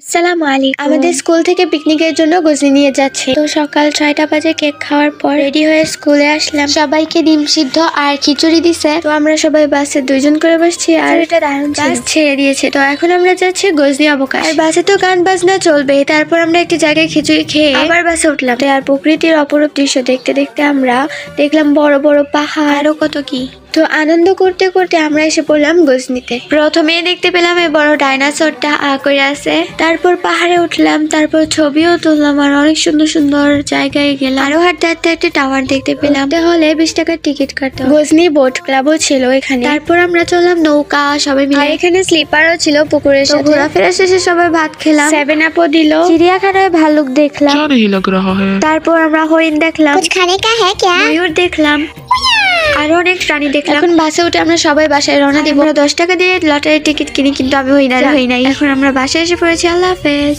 আসসালামু আলাইকুম। আমাদের স্কুল থেকে পিকনিকের জন্য গজনি নিয়ে যাচ্ছে। তো সকাল 6টা বাজে কেক খাওয়ার পর রেডি হয়ে স্কুলে আসলাম। সবাইকে ডিম সিদ্ধ আর খিচুড়ি দিছে। তো আমরা সবাই বাসে 2 জন করে বসছি আর এটা দারুণ বাস ছেড়ে দিয়েছে। তো এখন আমরা যাচ্ছি গজনি অবকাশ। আর বাসে তো গান বাজনা চলবে। তারপর আমরা একটি জায়গায় খিচুড়ি খেয়ে আবার বাসে উঠলাম। আর প্রকৃতির অপরূপ দৃশ্য দেখতে দেখতে আমরা দেখলাম বড় বড় পাহাড় আরো কত কি। তো আনন্দ করতে করতে আমরা এসে পড়লাম গজনিতে। প্রথমে দেখতে পেলাম এই বড় ডাইনোসরটা করে আছে। তারপর পাহাড়ে উঠলাম, তারপর ছবিও তুললাম আর অনেক সুন্দর সুন্দর জায়গায় গেলাম। আরো হাঁটতে হাঁটতে একটা টাওয়ার দেখতে পেলাম। তাহলে 20 টাকার টিকিট কাটতে হবে। গজনি বোট ক্লাবও ছিল এখানে। তারপর আমরা চললাম নৌকা সবাই মিলে। এখানে স্লিপারও ছিল পুকুরের সাথে। ঘোরাফেরা শেষে সবাই ভাত খেলাম, 7 আপও দিল। চিড়িয়াখানায় ভালুক দেখলাম। क्या नहीं लग रहा है? তারপর আমরা হরিণ দেখলাম, कुछ खाने का है क्या? ময়ূর দেখলাম, আরো অনেক প্রাণী দেখলাম। এখন বাসে উঠে আমরা সবাই বাসায় রওনা দিব। 10 টাকা দিয়ে লটারির টিকিট কিনি, কিন্তু আমি হই নাই। এখন আমরা বাসায় এসে পড়েছি। আল্লাহ হাফেজ।